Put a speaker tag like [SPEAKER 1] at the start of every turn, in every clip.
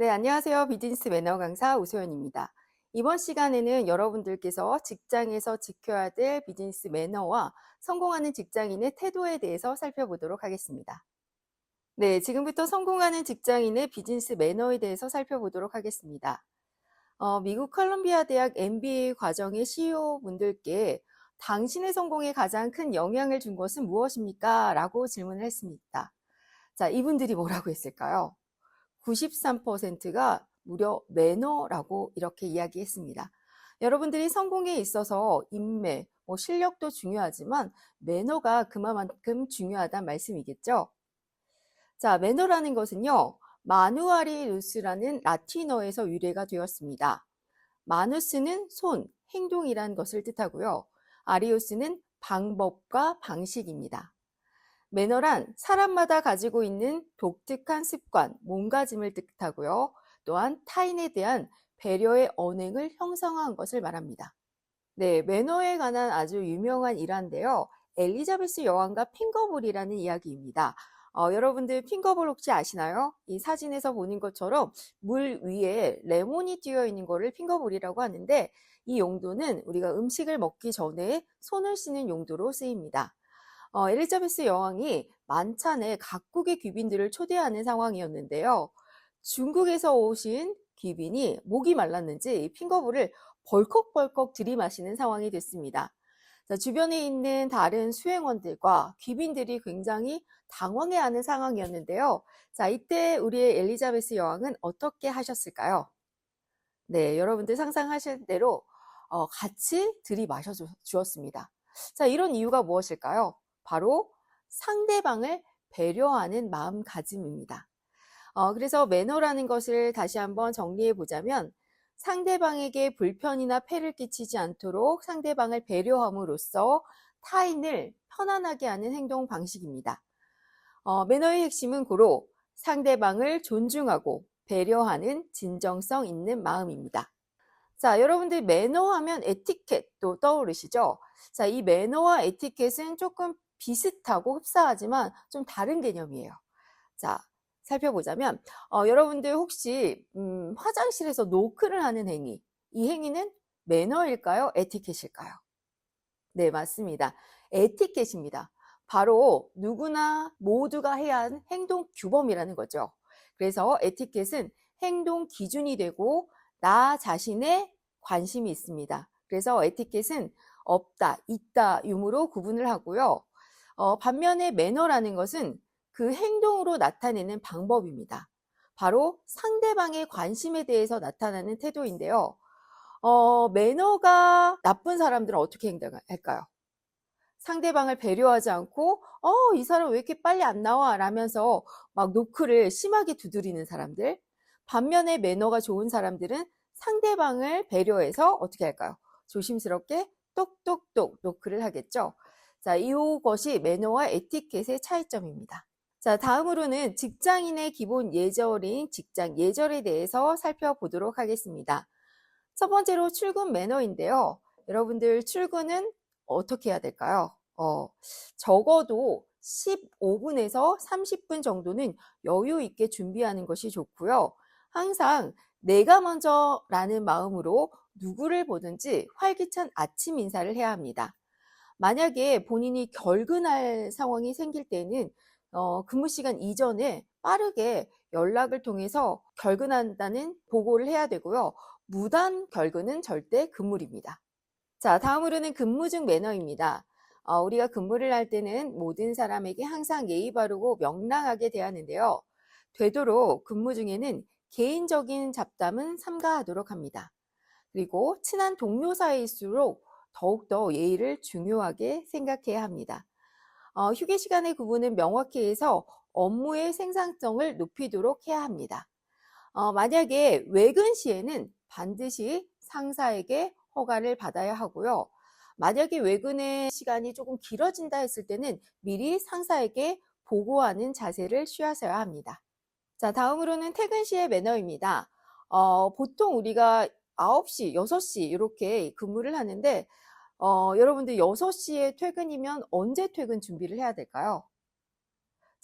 [SPEAKER 1] 네, 안녕하세요. 비즈니스 매너 강사 우소연입니다. 이번 시간에는 여러분들께서 직장에서 지켜야 될 비즈니스 매너와 성공하는 직장인의 태도에 대해서 살펴보도록 하겠습니다. 네, 지금부터 성공하는 직장인의 비즈니스 매너에 대해서 살펴보도록 하겠습니다. 미국 컬럼비아 대학 MBA 과정의 CEO 분들께 당신의 성공에 가장 큰 영향을 준 것은 무엇입니까? 라고 질문을 했습니다. 자, 이분들이 뭐라고 했을까요? 93%가 무려 매너라고 이렇게 이야기했습니다. 여러분들이 성공에 있어서 인맥, 실력도 중요하지만 매너가 그만큼 중요하다는 말씀이겠죠. 자, 매너라는 것은요, 마누아리누스라는 라틴어에서 유래가 되었습니다. 마누스는 손, 행동이란 것을 뜻하고요. 아리우스는 방법과 방식입니다. 매너란 사람마다 가지고 있는 독특한 습관, 몸가짐을 뜻하고요. 또한 타인에 대한 배려의 언행을 형성한 것을 말합니다. 네, 매너에 관한 아주 유명한 일화인데요. 엘리자베스 여왕과 핑거볼이라는 이야기입니다. 여러분들 핑거볼 혹시 아시나요? 이 사진에서 보는 것처럼 물 위에 레몬이 띄어 있는 거를 핑거볼이라고 하는데 이 용도는 우리가 음식을 먹기 전에 손을 씻는 용도로 쓰입니다. 엘리자베스 여왕이 만찬에 각국의 귀빈들을 초대하는 상황이었는데요. 중국에서 오신 귀빈이 목이 말랐는지 핑거볼을 벌컥벌컥 들이마시는 상황이 됐습니다. 자, 주변에 있는 다른 수행원들과 귀빈들이 굉장히 당황해하는 상황이었는데요. 자, 이때 우리의 엘리자베스 여왕은 어떻게 하셨을까요? 네, 여러분들 상상하실 대로 같이 들이마셔 주었습니다. 자, 이런 이유가 무엇일까요? 바로 상대방을 배려하는 마음가짐입니다. 그래서 매너라는 것을 다시 한번 정리해 보자면 상대방에게 불편이나 폐를 끼치지 않도록 상대방을 배려함으로써 타인을 편안하게 하는 행동 방식입니다. 매너의 핵심은 고로 상대방을 존중하고 배려하는 진정성 있는 마음입니다. 자, 여러분들 매너하면 에티켓도 떠오르시죠? 자, 이 매너와 에티켓은 조금 비슷하고 흡사하지만 좀 다른 개념이에요. 자, 살펴보자면 여러분들 혹시 화장실에서 노크를 하는 행위, 이 행위는 매너일까요? 에티켓일까요? 네, 맞습니다. 에티켓입니다. 바로 누구나 모두가 해야 하는 행동 규범이라는 거죠. 그래서 에티켓은 행동 기준이 되고 나 자신의 관심이 있습니다. 그래서 에티켓은 없다, 있다 유무로 구분을 하고요. 반면에 매너라는 것은 그 행동으로 나타내는 방법입니다. 바로 상대방의 관심에 대해서 나타나는 태도인데요. 매너가 나쁜 사람들은 어떻게 행동할까요? 상대방을 배려하지 않고 이 사람 왜 이렇게 빨리 안 나와? 라면서 막 노크를 심하게 두드리는 사람들. 반면에 매너가 좋은 사람들은 상대방을 배려해서 어떻게 할까요? 조심스럽게 똑똑똑 노크를 하겠죠. 자, 이것이 매너와 에티켓의 차이점입니다. 자, 다음으로는 직장인의 기본 예절인 직장 예절에 대해서 살펴보도록 하겠습니다. 첫 번째로 출근 매너인데요. 여러분들 출근은 어떻게 해야 될까요? 적어도 15분에서 30분 정도는 여유 있게 준비하는 것이 좋고요. 항상 내가 먼저라는 마음으로 누구를 보든지 활기찬 아침 인사를 해야 합니다. 만약에 본인이 결근할 상황이 생길 때는 근무 시간 이전에 빠르게 연락을 통해서 결근한다는 보고를 해야 되고요. 무단 결근은 절대 금물입니다. 자, 다음으로는 근무 중 매너입니다. 우리가 근무를 할 때는 모든 사람에게 항상 예의 바르고 명랑하게 대하는데요. 되도록 근무 중에는 개인적인 잡담은 삼가하도록 합니다. 그리고 친한 동료 사이일수록 더욱더 예의를 중요하게 생각해야 합니다. 휴게 시간의 구분은 명확히 해서 업무의 생산성을 높이도록 해야 합니다. 만약에 외근 시에는 반드시 상사에게 허가를 받아야 하고요. 만약에 외근의 시간이 조금 길어진다 했을 때는 미리 상사에게 보고하는 자세를 취하셔야 합니다. 자, 다음으로는 퇴근 시의 매너입니다. 보통 우리가 9시, 6시 이렇게 근무를 하는데 여러분들 6시에 퇴근이면 언제 퇴근 준비를 해야 될까요?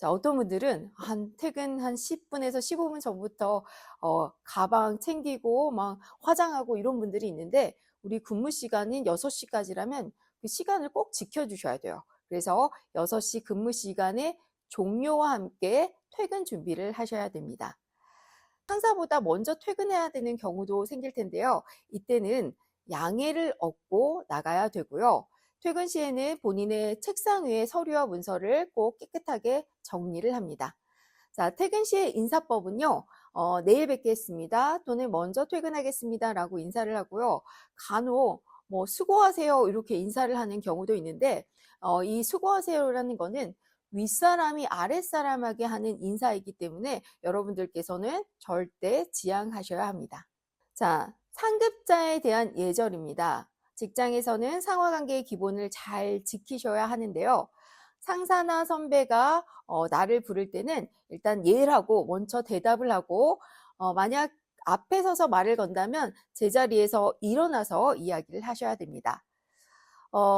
[SPEAKER 1] 자, 어떤 분들은 퇴근 한 10분에서 15분 전부터 가방 챙기고 막 화장하고 이런 분들이 있는데, 우리 근무 시간은 6시까지라면 그 시간을 꼭 지켜주셔야 돼요. 그래서 6시 근무 시간의 종료와 함께 퇴근 준비를 하셔야 됩니다. 상사보다 먼저 퇴근해야 되는 경우도 생길 텐데요. 이때는 양해를 얻고 나가야 되고요. 퇴근 시에는 본인의 책상 위에 서류와 문서를 꼭 깨끗하게 정리를 합니다. 자, 퇴근 시의 인사법은요, 내일 뵙겠습니다. 또는 먼저 퇴근하겠습니다. 라고 인사를 하고요. 간혹, 수고하세요. 이렇게 인사를 하는 경우도 있는데, 이 수고하세요라는 거는 윗사람이 아랫사람에게 하는 인사이기 때문에 여러분들께서는 절대 지양하셔야 합니다. 자, 상급자에 대한 예절입니다. 직장에서는 상하관계의 기본을 잘 지키셔야 하는데요. 상사나 선배가 나를 부를 때는 일단 예를 하고 먼저 대답을 하고, 만약 앞에 서서 말을 건다면 제자리에서 일어나서 이야기를 하셔야 됩니다.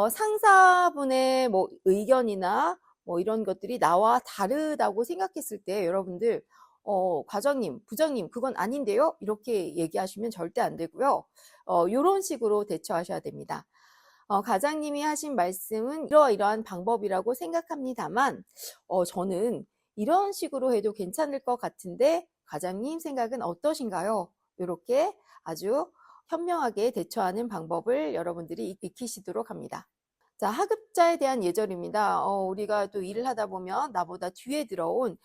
[SPEAKER 1] 상사분의 의견이나 이런 것들이 나와 다르다고 생각했을 때 여러분들 과장님, 부장님 그건 아닌데요? 이렇게 얘기하시면 절대 안 되고요. 이런 식으로 대처하셔야 됩니다. 과장님이 하신 말씀은 이러이러한 방법이라고 생각합니다만 저는 이런 식으로 해도 괜찮을 것 같은데 과장님 생각은 어떠신가요? 이렇게 아주 현명하게 대처하는 방법을 여러분들이 익히시도록 합니다. 자, 하급자에 대한 예절입니다. 우리가 또 일을 하다 보면 나보다 뒤에 들어온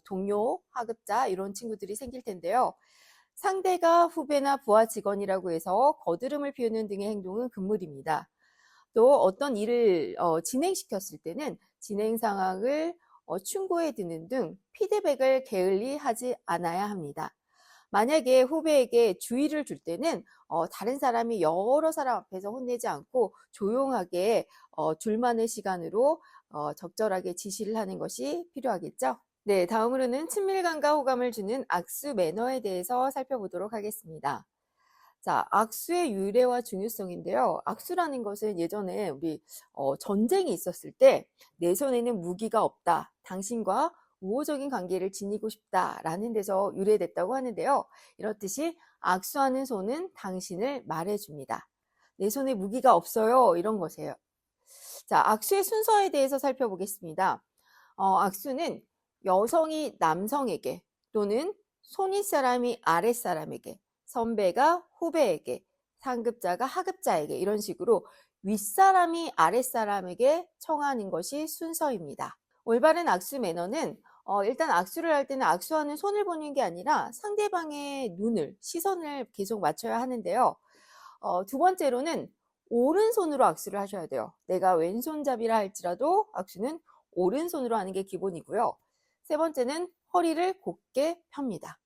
[SPEAKER 1] 동료, 하급자 이런 친구들이 생길 텐데요. 상대가 후배나 부하 직원이라고 해서 거드름을 피우는 등의 행동은 금물입니다. 또 어떤 일을 진행시켰을 때는 진행 상황을 충고해 드는 등 피드백을 게을리 하지 않아야 합니다. 만약에 후배에게 주의를 줄 때는 다른 사람이 여러 사람 앞에서 혼내지 않고 조용하게 둘만의 시간으로 적절하게 지시를 하는 것이 필요하겠죠. 네, 다음으로는 친밀감과 호감을 주는 악수 매너에 대해서 살펴보도록 하겠습니다. 자, 악수의 유래와 중요성인데요. 악수라는 것은 예전에 우리 전쟁이 있었을 때 내 손에는 무기가 없다. 당신과 우호적인 관계를 지니고 싶다라는 데서 유래됐다고 하는데요. 이렇듯이 악수하는 손은 당신을 말해줍니다. 내 손에 무기가 없어요. 이런 것이에요. 자, 악수의 순서에 대해서 살펴보겠습니다. 악수는 여성이 남성에게 또는 손윗사람이 아랫사람에게, 선배가 후배에게, 상급자가 하급자에게 이런 식으로 윗사람이 아랫사람에게 청하는 것이 순서입니다. 올바른 악수 매너는 일단 악수를 할 때는 악수하는 손을 보는 게 아니라 상대방의 눈을, 시선을 계속 맞춰야 하는데요. 두 번째로는 오른손으로 악수를 하셔야 돼요. 내가 왼손잡이라 할지라도 악수는 오른손으로 하는 게 기본이고요. 세 번째는 허리를 곧게 펴니다.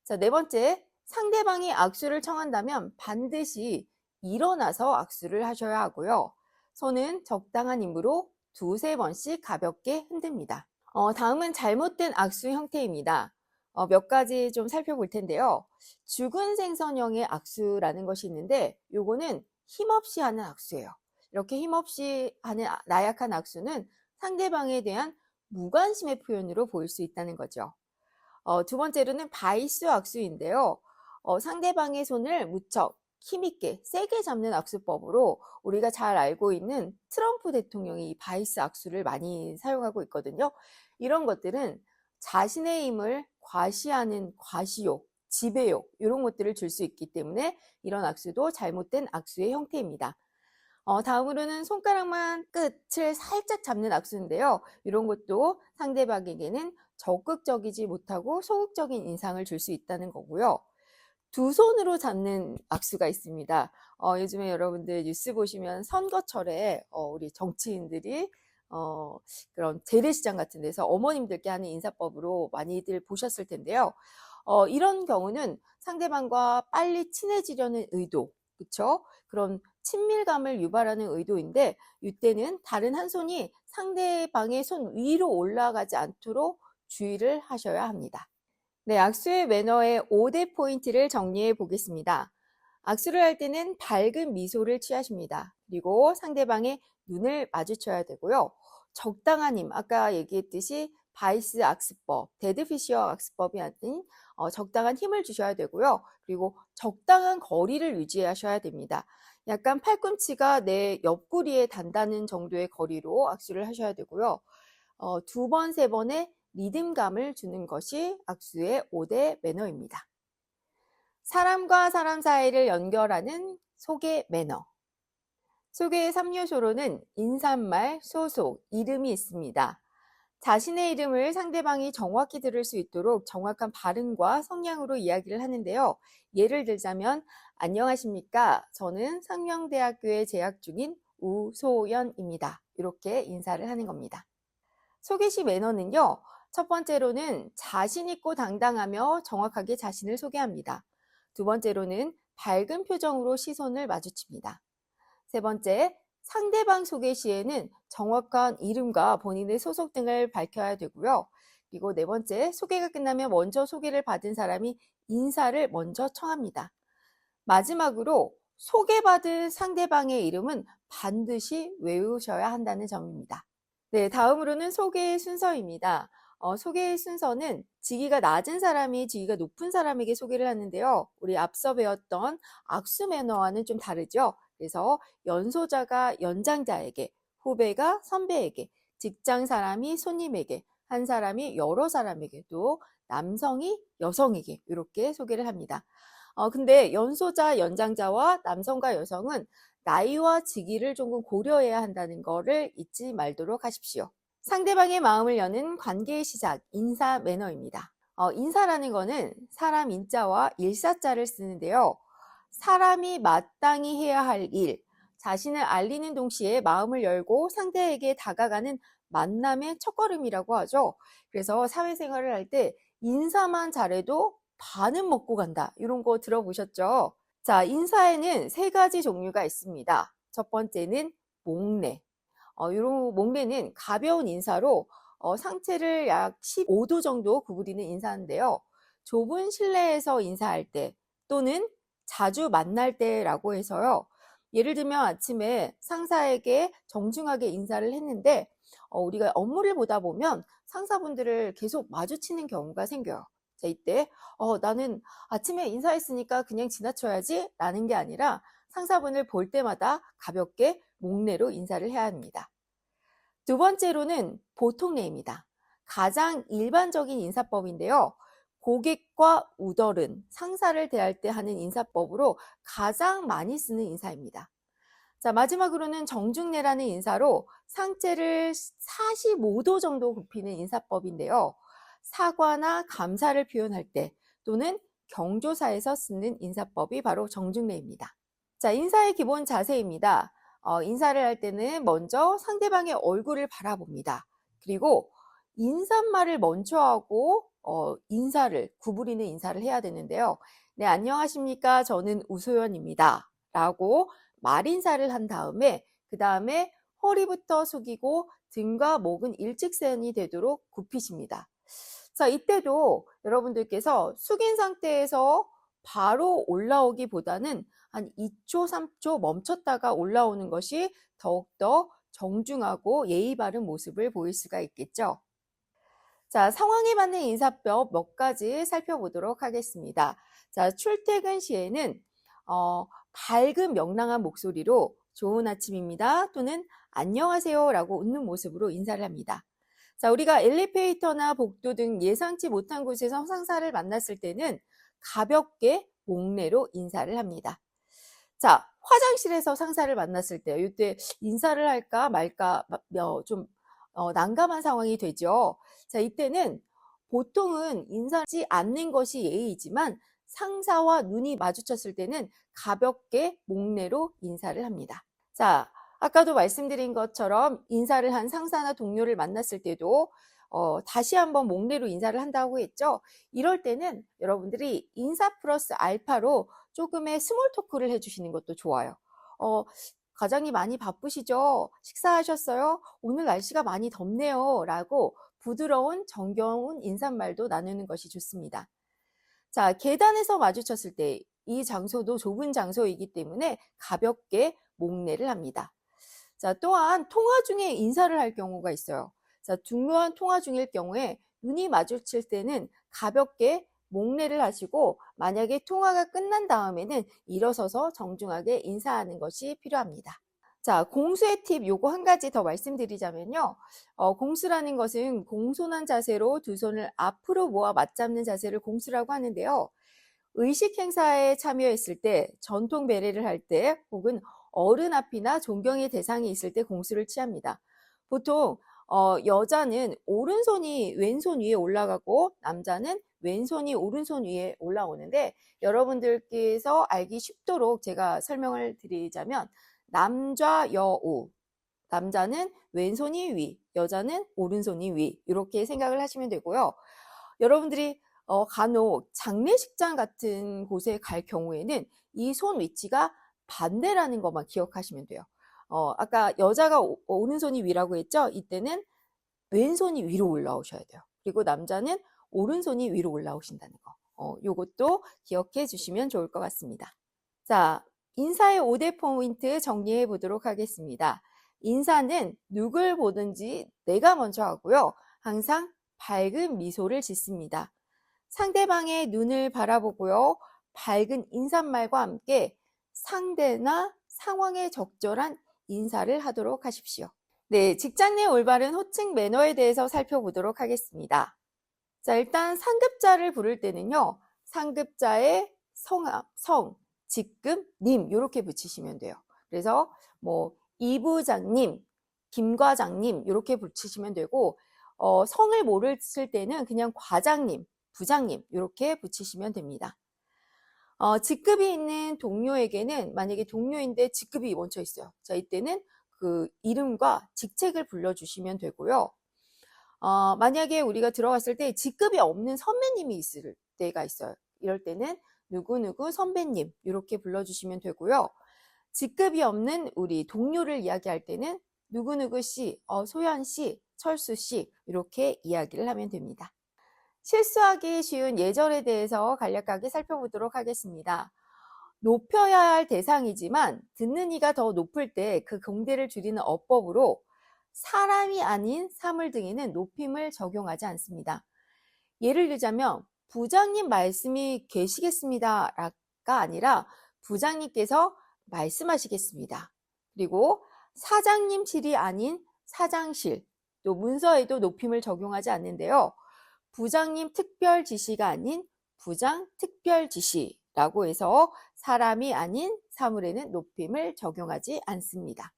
[SPEAKER 1] 자, 네 번째, 상대방이 악수를 청한다면 반드시 일어나서 악수를 하셔야 하고요. 손은 적당한 힘으로 두세 번씩 가볍게 흔듭니다. 다음은 잘못된 악수 형태입니다. 몇 가지 좀 살펴볼 텐데요. 죽은 생선형의 악수라는 것이 있는데 요거는 힘없이 하는 악수예요. 이렇게 힘없이 하는 나약한 악수는 상대방에 대한 무관심의 표현으로 보일 수 있다는 거죠. 두 번째로는 바이스 악수인데요. 상대방의 손을 무척 힘있게 세게 잡는 악수법으로 우리가 잘 알고 있는 트럼프 대통령이 이 바이스 악수를 많이 사용하고 있거든요. 이런 것들은 자신의 힘을 과시하는 과시욕, 지배욕 이런 것들을 줄 수 있기 때문에 이런 악수도 잘못된 악수의 형태입니다. 다음으로는 손가락만 끝을 살짝 잡는 악수인데요. 이런 것도 상대방에게는 적극적이지 못하고 소극적인 인상을 줄 수 있다는 거고요. 두 손으로 잡는 악수가 있습니다. 요즘에 여러분들 뉴스 보시면 선거철에 우리 정치인들이 그런 재래시장 같은 데서 어머님들께 하는 인사법으로 많이들 보셨을 텐데요. 이런 경우는 상대방과 빨리 친해지려는 의도, 그쵸? 그런 친밀감을 유발하는 의도인데 이때는 다른 한 손이 상대방의 손 위로 올라가지 않도록 주의를 하셔야 합니다. 네, 악수의 매너의 5대 포인트를 정리해 보겠습니다. 악수를 할 때는 밝은 미소를 취하십니다. 그리고 상대방의 눈을 마주쳐야 되고요. 적당한 힘, 아까 얘기했듯이 바이스 악스법, 데드피시어 악스법이 아닌 적당한 힘을 주셔야 되고요. 그리고 적당한 거리를 유지하셔야 됩니다. 약간 팔꿈치가 내 옆구리에 닿는 정도의 거리로 악수를 하셔야 되고요. 두 번, 세 번의 리듬감을 주는 것이 악수의 5대 매너입니다. 사람과 사람 사이를 연결하는 소개 매너. 소개의 3요소로는 인사말, 소속, 이름이 있습니다. 자신의 이름을 상대방이 정확히 들을 수 있도록 정확한 발음과 성량으로 이야기를 하는데요. 예를 들자면 안녕하십니까? 저는 상명대학교에 재학 중인 우소연입니다. 이렇게 인사를 하는 겁니다. 소개시 매너는요. 첫 번째로는 자신 있고 당당하며 정확하게 자신을 소개합니다. 두 번째로는 밝은 표정으로 시선을 마주칩니다. 세 번째, 상대방 소개 시에는 정확한 이름과 본인의 소속 등을 밝혀야 되고요. 그리고 네 번째, 소개가 끝나면 먼저 소개를 받은 사람이 인사를 먼저 청합니다. 마지막으로 소개받은 상대방의 이름은 반드시 외우셔야 한다는 점입니다. 네, 다음으로는 소개의 순서입니다. 소개의 순서는 직위가 낮은 사람이 직위가 높은 사람에게 소개를 하는데요. 우리 앞서 배웠던 악수 매너와는 좀 다르죠. 그래서 연소자가 연장자에게, 후배가 선배에게, 직장 사람이 손님에게, 한 사람이 여러 사람에게, 또 남성이 여성에게 이렇게 소개를 합니다. 근데 연소자, 연장자와 남성과 여성은 나이와 직위를 조금 고려해야 한다는 거를 잊지 말도록 하십시오. 상대방의 마음을 여는 관계의 시작, 인사 매너입니다. 인사라는 거는 사람 인자와 일사자를 쓰는데요. 사람이 마땅히 해야 할 일, 자신을 알리는 동시에 마음을 열고 상대에게 다가가는 만남의 첫걸음이라고 하죠. 그래서 사회생활을 할 때 인사만 잘해도 반은 먹고 간다. 이런 거 들어보셨죠? 자, 인사에는 세 가지 종류가 있습니다. 첫 번째는 목례. 이런 목례는 가벼운 인사로 상체를 약 15도 정도 구부리는 인사인데요. 좁은 실내에서 인사할 때 또는 자주 만날 때라고 해서요. 예를 들면 아침에 상사에게 정중하게 인사를 했는데 우리가 업무를 보다 보면 상사분들을 계속 마주치는 경우가 생겨요. 자, 이때 나는 아침에 인사했으니까 그냥 지나쳐야지 라는 게 아니라 상사분을 볼 때마다 가볍게 목례로 인사를 해야 합니다. 두 번째로는 보통례입니다. 가장 일반적인 인사법인데요. 고객과 우덜은 상사를 대할 때 하는 인사법으로 가장 많이 쓰는 인사입니다. 자, 마지막으로는 정중례라는 인사로 상체를 45도 정도 굽히는 인사법인데요. 사과나 감사를 표현할 때 또는 경조사에서 쓰는 인사법이 바로 정중례입니다. 자, 인사의 기본 자세입니다. 인사를 할 때는 먼저 상대방의 얼굴을 바라봅니다. 그리고 인사말을 먼저 하고 인사를 구부리는 인사를 해야 되는데요. 네, 안녕하십니까? 저는 우소연입니다. 라고 말 인사를 한 다음에 그 다음에 허리부터 숙이고 등과 목은 일직선이 되도록 굽히십니다. 자, 이때도 여러분들께서 숙인 상태에서 바로 올라오기보다는 한 2초, 3초 멈췄다가 올라오는 것이 더욱더 정중하고 예의 바른 모습을 보일 수가 있겠죠. 자, 상황에 맞는 인사법 몇 가지 살펴보도록 하겠습니다. 자, 출퇴근 시에는 밝은 명랑한 목소리로 좋은 아침입니다 또는 안녕하세요 라고 웃는 모습으로 인사를 합니다. 자, 우리가 엘리베이터나 복도 등 예상치 못한 곳에서 상사를 만났을 때는 가볍게 목례로 인사를 합니다. 자, 화장실에서 상사를 만났을 때 이때 인사를 할까 말까 좀 난감한 상황이 되죠. 자, 이때는 보통은 인사하지 않는 것이 예의이지만 상사와 눈이 마주쳤을 때는 가볍게 목례로 인사를 합니다. 자, 아까도 말씀드린 것처럼 인사를 한 상사나 동료를 만났을 때도 다시 한번 목례로 인사를 한다고 했죠. 이럴 때는 여러분들이 인사 플러스 알파로 조금의 스몰 토크를 해주시는 것도 좋아요. 과장님 많이 바쁘시죠? 식사하셨어요? 오늘 날씨가 많이 덥네요. 라고 부드러운 정겨운 인사말도 나누는 것이 좋습니다. 자, 계단에서 마주쳤을 때 이 장소도 좁은 장소이기 때문에 가볍게 목례를 합니다. 자, 또한 통화 중에 인사를 할 경우가 있어요. 자, 중요한 통화 중일 경우에 눈이 마주칠 때는 가볍게 목례를 하시고 만약에 통화가 끝난 다음에는 일어서서 정중하게 인사하는 것이 필요합니다. 자, 공수의 팁 요거 한 가지 더 말씀드리자면요. 공수라는 것은 공손한 자세로 두 손을 앞으로 모아 맞잡는 자세를 공수라고 하는데요. 의식 행사에 참여했을 때, 전통 배례를 할 때, 혹은 어른 앞이나 존경의 대상이 있을 때 공수를 취합니다. 보통 여자는 오른손이 왼손 위에 올라가고 남자는 왼손이 오른손 위에 올라오는데, 여러분들께서 알기 쉽도록 제가 설명을 드리자면 남좌여우, 남자는 왼손이 위, 여자는 오른손이 위, 이렇게 생각을 하시면 되고요. 여러분들이 간혹 장례식장 같은 곳에 갈 경우에는 이 손 위치가 반대라는 것만 기억하시면 돼요. 아까 여자가 오른손이 위라고 했죠? 이때는 왼손이 위로 올라오셔야 돼요. 그리고 남자는 오른손이 위로 올라오신다는 거. 요것도 기억해 주시면 좋을 것 같습니다. 자, 인사의 5대 포인트 정리해 보도록 하겠습니다. 인사는 누굴 보든지 내가 먼저 하고요. 항상 밝은 미소를 짓습니다. 상대방의 눈을 바라보고요. 밝은 인사말과 함께 상대나 상황에 적절한 인사를 하도록 하십시오. 네, 직장 내 올바른 호칭 매너에 대해서 살펴보도록 하겠습니다. 자, 일단 상급자를 부를 때는요. 상급자의 성, 직급, 님 이렇게 붙이시면 돼요. 그래서 뭐 이 부장님, 김 과장님 이렇게 붙이시면 되고 성을 모를 때는 그냥 과장님, 부장님 이렇게 붙이시면 됩니다. 직급이 있는 동료에게는 만약에 동료인데 직급이 먼저 있어요. 자, 이때는 그 이름과 직책을 불러주시면 되고요. 만약에 우리가 들어갔을 때 직급이 없는 선배님이 있을 때가 있어요. 이럴 때는 누구누구 선배님 이렇게 불러주시면 되고요. 직급이 없는 우리 동료를 이야기할 때는 누구누구 씨, 소연 씨, 철수 씨 이렇게 이야기를 하면 됩니다. 실수하기 쉬운 예절에 대해서 간략하게 살펴보도록 하겠습니다. 높여야 할 대상이지만 듣는 이가 더 높을 때 그 공대를 줄이는 어법으로 사람이 아닌 사물 등에는 높임을 적용하지 않습니다. 예를 들자면 부장님 말씀이 계시겠습니다가 아니라 부장님께서 말씀하시겠습니다. 그리고 사장님실이 아닌 사장실, 또 문서에도 높임을 적용하지 않는데요. 부장님 특별 지시가 아닌 부장 특별 지시라고 해서 사람이 아닌 사물에는 높임을 적용하지 않습니다.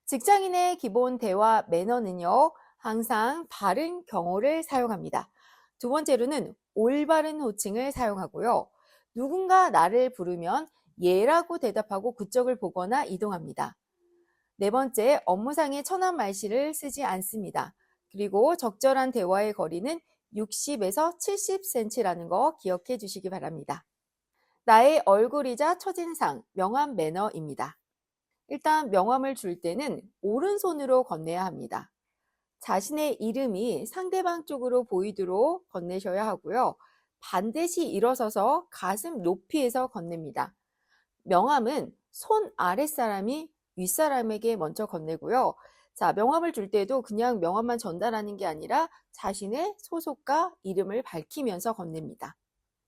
[SPEAKER 1] 직장인의 기본 대화 매너는요, 항상 바른 경어를 사용합니다. 두 번째로는 올바른 호칭을 사용하고요. 누군가 나를 부르면 예라고 대답하고 국적을 보거나 이동합니다. 네 번째, 업무상의 천한 말씨를 쓰지 않습니다. 그리고 적절한 대화의 거리는 60에서 70cm라는 거 기억해 주시기 바랍니다. 나의 얼굴이자 첫인상, 명함 매너입니다. 일단 명함을 줄 때는 오른손으로 건네야 합니다. 자신의 이름이 상대방 쪽으로 보이도록 건네셔야 하고요. 반드시 일어서서 가슴 높이에서 건넵니다. 명함은 손 아랫사람이 윗사람에게 먼저 건네고요. 자, 명함을 줄 때도 그냥 명함만 전달하는 게 아니라 자신의 소속과 이름을 밝히면서 건넵니다.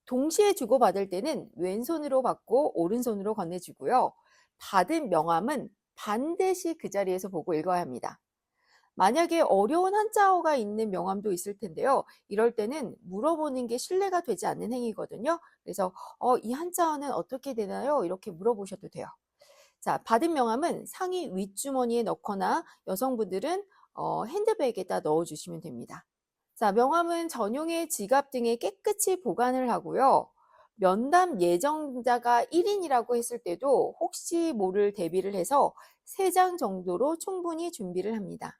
[SPEAKER 1] 동시에 주고받을 때는 왼손으로 받고 오른손으로 건네주고요. 받은 명함은 반드시 그 자리에서 보고 읽어야 합니다. 만약에 어려운 한자어가 있는 명함도 있을 텐데요. 이럴 때는 물어보는 게 신뢰가 되지 않는 행위거든요. 그래서 이 한자어는 어떻게 되나요? 이렇게 물어보셔도 돼요. 자, 받은 명함은 상의 윗주머니에 넣거나 여성분들은 핸드백에다 넣어주시면 됩니다. 자, 명함은 전용의 지갑 등에 깨끗이 보관을 하고요. 면담 예정자가 1인이라고 했을 때도 혹시 모를 대비를 해서 3장 정도로 충분히 준비를 합니다.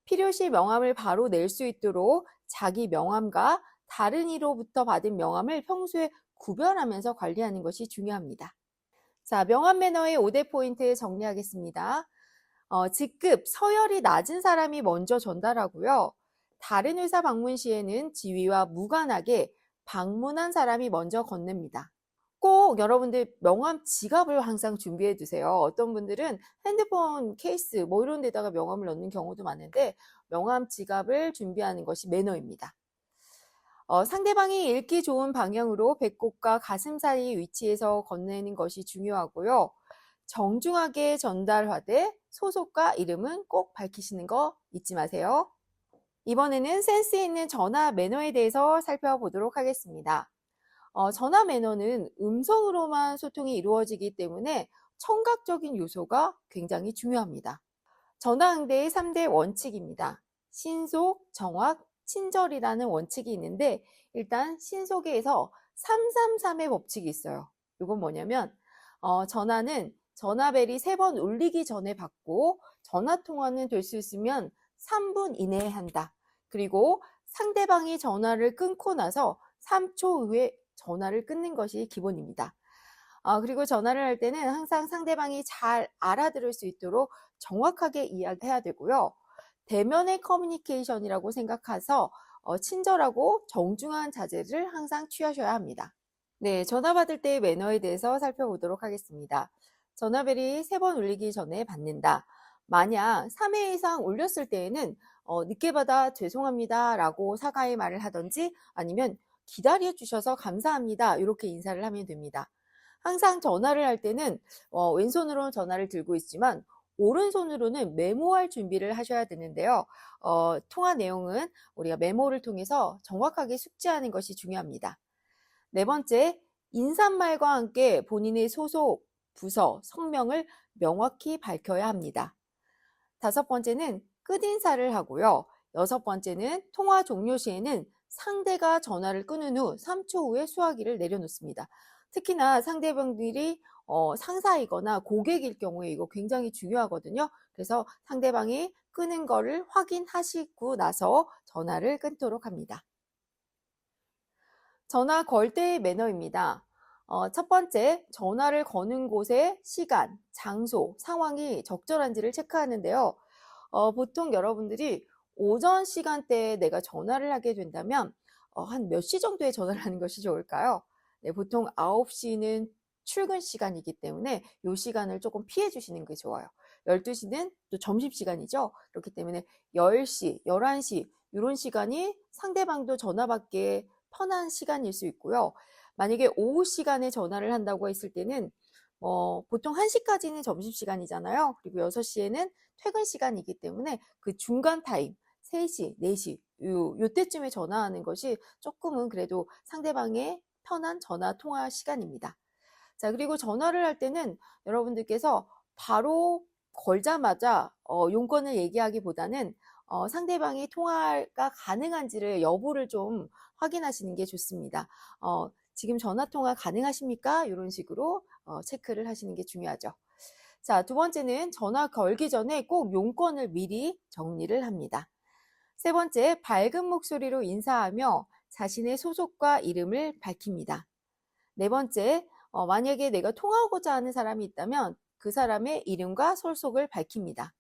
[SPEAKER 1] 필요시 명함을 바로 낼 수 있도록 자기 명함과 다른 이로부터 받은 명함을 평소에 구별하면서 관리하는 것이 중요합니다. 자, 명함 매너의 5대 포인트 정리하겠습니다. 직급, 서열이 낮은 사람이 먼저 전달하고요. 다른 회사 방문 시에는 지위와 무관하게 방문한 사람이 먼저 건넵니다. 꼭 여러분들 명함 지갑을 항상 준비해 두세요. 어떤 분들은 핸드폰 케이스 뭐 이런 데다가 명함을 넣는 경우도 많은데 명함 지갑을 준비하는 것이 매너입니다. 상대방이 읽기 좋은 방향으로 배꼽과 가슴 사이 위치에서 건네는 것이 중요하고요. 정중하게 전달하되 소속과 이름은 꼭 밝히시는 거 잊지 마세요. 이번에는 센스 있는 전화 매너에 대해서 살펴보도록 하겠습니다. 전화 매너는 음성으로만 소통이 이루어지기 때문에 청각적인 요소가 굉장히 중요합니다. 전화 응대의 3대 원칙입니다. 신속, 정확, 친절이라는 원칙이 있는데 일단 신속에서 333의 법칙이 있어요. 이건 뭐냐면 전화는 전화벨이 3번 울리기 전에 받고 전화통화는 될 수 있으면 3분 이내에 한다. 그리고 상대방이 전화를 끊고 나서 3초 후에 전화를 끊는 것이 기본입니다. 그리고 전화를 할 때는 항상 상대방이 잘 알아들을 수 있도록 정확하게 이야기해야 되고요. 대면의 커뮤니케이션이라고 생각해서 친절하고 정중한 자세를 항상 취하셔야 합니다. 네, 전화 받을 때의 매너에 대해서 살펴보도록 하겠습니다. 전화벨이 3번 울리기 전에 받는다. 만약 3회 이상 울렸을 때에는 늦게 받아 죄송합니다 라고 사과의 말을 하던지 아니면 기다려 주셔서 감사합니다 이렇게 인사를 하면 됩니다. 항상 전화를 할 때는 왼손으로 전화를 들고 있지만 오른손으로는 메모할 준비를 하셔야 되는데요. 통화 내용은 우리가 메모를 통해서 정확하게 숙지하는 것이 중요합니다. 네 번째, 인사말과 함께 본인의 소속, 부서, 성명을 명확히 밝혀야 합니다. 5번째는 끝인사를 하고요. 6번째는 통화 종료 시에는 상대가 전화를 끊은 후 3초 후에 수화기를 내려놓습니다. 특히나 상대방들이 상사이거나 고객일 경우에 이거 굉장히 중요하거든요. 그래서 상대방이 끊은 거를 확인하시고 나서 전화를 끊도록 합니다. 전화 걸 때의 매너입니다. 첫 번째, 전화를 거는 곳의 시간, 장소, 상황이 적절한지를 체크하는데요. 보통 여러분들이 오전 시간대에 내가 전화를 하게 된다면 한 몇 시 정도에 전화를 하는 것이 좋을까요? 네, 보통 9시는 출근 시간이기 때문에 이 시간을 조금 피해 주시는 게 좋아요. 12시는 또 점심시간이죠. 그렇기 때문에 10시, 11시 이런 시간이 상대방도 전화 받기에 편한 시간일 수 있고요. 만약에 오후 시간에 전화를 한다고 했을 때는 보통 1시까지는 점심시간이잖아요. 그리고 6시에는 퇴근 시간이기 때문에 그 중간 타임 3시, 4시 요때쯤에 전화하는 것이 조금은 그래도 상대방의 편한 전화 통화 시간입니다. 자, 그리고 전화를 할 때는 여러분들께서 바로 걸자마자 용건을 얘기하기보다는 상대방이 통화가 가능한지를 여부를 좀 확인하시는 게 좋습니다. 지금 전화 통화 가능하십니까? 이런 식으로 체크를 하시는 게 중요하죠. 자, 두 번째는 전화 걸기 전에 꼭 용건을 미리 정리를 합니다. 세 번째, 밝은 목소리로 인사하며 자신의 소속과 이름을 밝힙니다. 네 번째, 만약에 내가 통화하고자 하는 사람이 있다면 그 사람의 이름과 소속을 밝힙니다.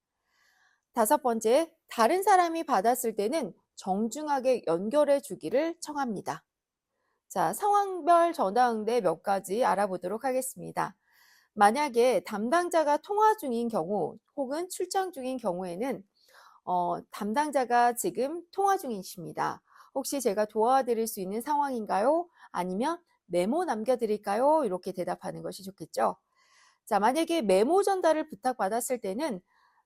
[SPEAKER 1] 5번째, 다른 사람이 받았을 때는 정중하게 연결해 주기를 청합니다. 자, 상황별 전화 응대 몇 가지 알아보도록 하겠습니다. 만약에 담당자가 통화 중인 경우 혹은 출장 중인 경우에는 담당자가 지금 통화 중이십니다. 혹시 제가 도와드릴 수 있는 상황인가요? 아니면 메모 남겨드릴까요? 이렇게 대답하는 것이 좋겠죠. 자, 만약에 메모 전달을 부탁받았을 때는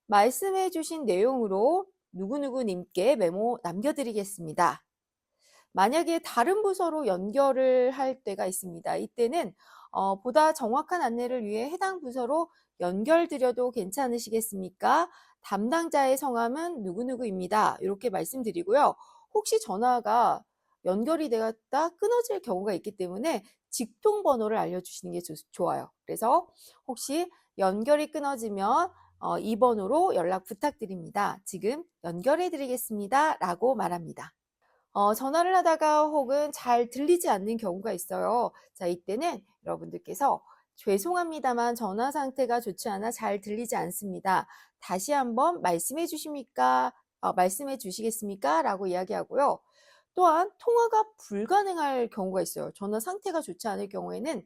[SPEAKER 1] 말씀해 주신 내용으로 누구누구님께 메모 남겨드리겠습니다. 만약에 다른 부서로 연결을 할 때가 있습니다. 이때는 보다 정확한 안내를 위해 해당 부서로 연결드려도 괜찮으시겠습니까? 담당자의 성함은 누구누구입니다. 이렇게 말씀드리고요. 혹시 전화가 연결이 되었다 끊어질 경우가 있기 때문에 직통번호를 알려주시는 게 좋아요. 그래서 혹시 연결이 끊어지면 이 번호로 연락 부탁드립니다. 지금 연결해 드리겠습니다. 라고 말합니다. 전화를 하다가 혹은 잘 들리지 않는 경우가 있어요. 자, 이때는 여러분들께서 죄송합니다만 전화 상태가 좋지 않아 잘 들리지 않습니다. 다시 한번 말씀해 주시겠습니까? 라고 이야기하고요. 또한 통화가 불가능할 경우가 있어요. 전화 상태가 좋지 않을 경우에는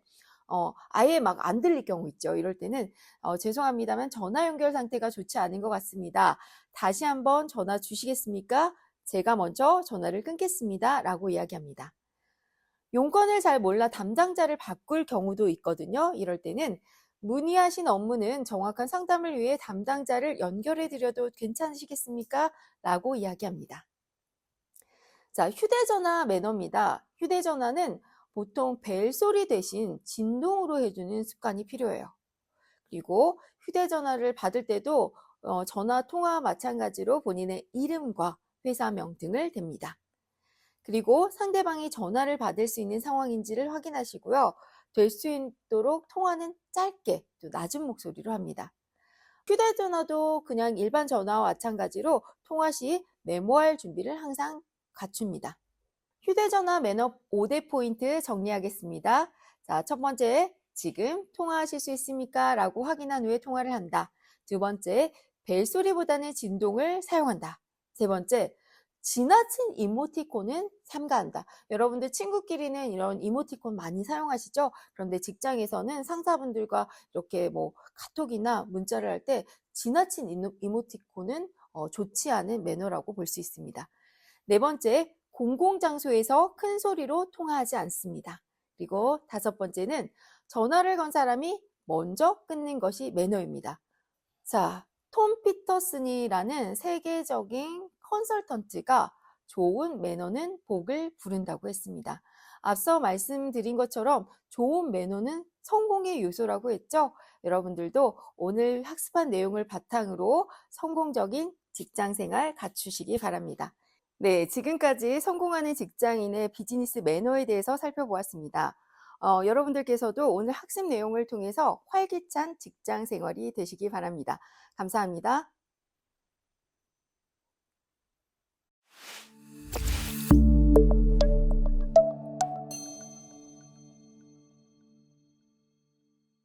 [SPEAKER 1] 아예 막 안 들릴 경우 있죠. 이럴 때는 죄송합니다만 전화 연결 상태가 좋지 않은 것 같습니다. 다시 한번 전화 주시겠습니까? 제가 먼저 전화를 끊겠습니다. 라고 이야기합니다. 용건을 잘 몰라 담당자를 바꿀 경우도 있거든요. 이럴 때는 문의하신 업무는 정확한 상담을 위해 담당자를 연결해 드려도 괜찮으시겠습니까? 라고 이야기합니다. 자, 휴대전화 매너입니다. 휴대전화는 보통 벨소리 대신 진동으로 해주는 습관이 필요해요. 그리고 휴대전화를 받을 때도 전화 통화와 마찬가지로 본인의 이름과 회사명 등을 댑니다. 그리고 상대방이 전화를 받을 수 있는 상황인지를 확인하시고요. 될 수 있도록 통화는 짧게 또 낮은 목소리로 합니다. 휴대전화도 그냥 일반 전화와 마찬가지로 통화 시 메모할 준비를 항상 갖춥니다. 휴대전화 매너 5대 포인트 정리하겠습니다. 자, 첫 번째, 지금 통화하실 수 있습니까? 라고 확인한 후에 통화를 한다. 두 번째, 벨소리보다는 진동을 사용한다. 세 번째, 지나친 이모티콘은 삼가한다. 여러분들 친구끼리는 이런 이모티콘 많이 사용하시죠? 그런데 직장에서는 상사분들과 이렇게 뭐 카톡이나 문자를 할 때 지나친 이모티콘은 좋지 않은 매너라고 볼 수 있습니다. 네 번째, 공공장소에서 큰 소리로 통화하지 않습니다. 그리고 다섯 번째는 전화를 건 사람이 먼저 끊는 것이 매너입니다. 자, 톰 피터슨이라는 세계적인 컨설턴트가 좋은 매너는 복을 부른다고 했습니다. 앞서 말씀드린 것처럼 좋은 매너는 성공의 요소라고 했죠. 여러분들도 오늘 학습한 내용을 바탕으로 성공적인 직장 생활 갖추시기 바랍니다. 네, 지금까지 성공하는 직장인의 비즈니스 매너에 대해서 살펴보았습니다. 여러분들께서도 오늘 학습 내용을 통해서 활기찬 직장 생활이 되시기 바랍니다. 감사합니다.